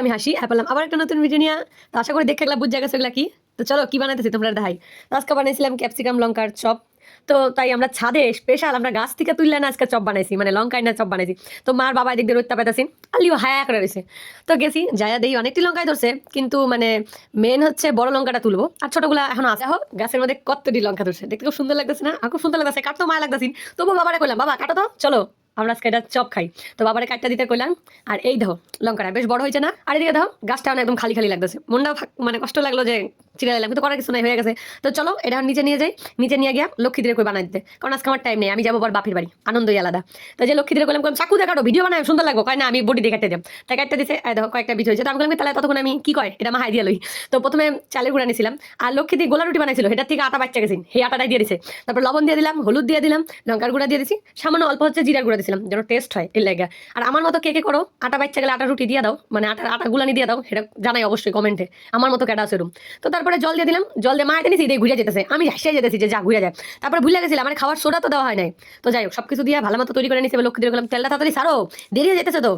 আমি হাসি বললাম আবার একটা নতুন ভিডিও নিয়ে। তো আশা করি দেখে গেলা বুঝ জায়গা সেগুলা কি। তো চলো কি বানাইতেছি তোমরা দেখাই। তো আজকে বানাইছিলাম ক্যাপসিকাম লঙ্কার চপ। তো তাই আমরা ছাদে স্পেশাল আমরা গাছ থেকে তুললে না আজকে চপ বানাইছি, মানে লঙ্কাই না চপ বানাইছি। তো মার বাবা এদিক দিয়ে রোদটা পাইতাছি, আলিও হায়া করে রয়েছে। তো গেছি যায়া দেই অনেকটি লঙ্কাই ধরছে, কিন্তু মানে মেন হচ্ছে বড় লঙ্কাটা তুলবো, আর ছোটগুলা এখন আছে। হোক গাছের মধ্যে কতটি লঙ্কা ধরছে, দেখতে খুব সুন্দর লাগতেছে না? আর খুব সুন্দর লাগতেছে, কাটতো মায়া লাগতেছি। তবু বাবারে কইলাম বাবা কাটো তো, চলো আমরা আজকে এটা চপ খাই। তো বাবারে কাটটা দিতে কইলাম। আর এই দেখো লঙ্কাটা বেশ বড় হয়েছে না? আর এদিকে দেখো গাছটা একদম খালি খালি লাগতেছে, মনটা মানে কষ্ট লাগলো যে চিরা দিলাম, কিন্তু করার কিছু নাই, হয়ে গেছে। তো চলো এটা নিচে নিয়ে যাই, নিচে নিয়ে গিয়া লক্ষ্মীদের কই বানাই দিতে, কারণ আজকে আমার টাইম নেই, আমি যাবো আবার বাপের বাড়ি, আনন্দই আলাদা। তো যে লক্ষ্মীদের কইলাম চাকু দেখাটো ভিডিও বানাই সুন্দর লাগবো, কয় না আমি বডি দিয়ে কাটতে দিলাম। তাই কাটতে দিছে, দেখো কয়েকটা বিচ হয়েছে। তো আমি বললাম তাহলে ততক্ষণ আমি কি কয় এটা মাহাই দিয়ে লই। তো প্রথমে চালের গুঁড়া নিয়েছিলাম, আর লক্ষ্মী দিয়ে গোলা রুটি বানাইছিল, সেটার থেকে আটা বাচ্চা গেছি, সেই আটাটাই দিয়ে দিছে। তারপর লবণ দিয়ে দিলাম, হলুদ দিয়ে দিলাম, লঙ্কার গুঁড়া দিয়ে দিছি, সামান্য অল্প হচ্ছে জিরার গুঁড়া দিয়েছিলাম যেন টেস্ট হয় এর লাগে। আর আমার মতো কে কে করো আটা বাচ্চা গেলে আটা রুটি দিয়ে দাও, মানে আটা গুলানি দিয়ে দাও, সেটা জানাই অবশ্যই কমেন্টে, আমার মতো কেটা আছে রুম। তো তারপরে জল দিয়ে দিলাম, জল দিয়ে মাইতে নিছি, ঘুরে যেতেছে, আমি হাসিয়ে যেতেছি যে যা ঘুরে যায়। তারপরে ভুলে গেছিলাম মানে খাওয়ার সোডা তো দেওয়া হয় নাই। তো যাই হোক সবকিছু দিয়ে ভালো মতো তৈরি করে নিছি। লক্ষ্মী দিয়ে গেলাম তেলটা তাড়াতাড়ি সারো, দেরি হয়ে যেতেছে। তো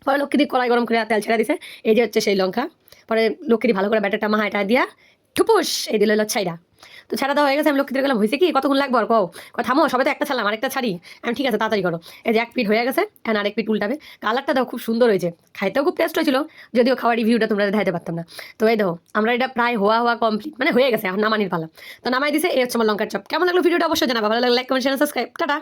পরে লক্ষ্মী দিয়ে কড়াই গরম করে তেল ছেড়ে দিছে, এই যে হচ্ছে সেই লঙ্কা। পরে লক্ষ্মী ভালো করে ব্যাটারটা মাহাটা দিয়া ঠুপুস এই দিল ছাইরা। তো ছাড়া দেওয়া হয়ে গেছে। আমি লক্ষ্মীদের গেলাম হয়েছে কি কতক্ষণ লাগবো, আর কও থামো সবাই তো একটা ছাড়লাম আরেকটা ছাড়ি। আমি ঠিক আছে তাড়াতাড়ি করো। এই যে এক পিঠ হয়ে গেছে, এখন আরেক পিঠ উল্টাবে। কালারটা দাও খুব সুন্দর হয়েছে, খাইতেও খুব টেস্ট হয়েছিল, যদিও খাওয়ার রিভিউটা তোমরা দেখাইতে পারতাম না। তো এই দেখো আমরা এটা প্রায় হওয়া কমপ্লিট, মানে হয়ে গেছে, এখন নামানির পালা। তো নামাই দিছে, এই হচ্ছে আমার লঙ্কার চপ। কেমন লাগলো ভিডিওটা অবশ্যই জানাবো, ভালো লাগলে like comment share subscribe, tata.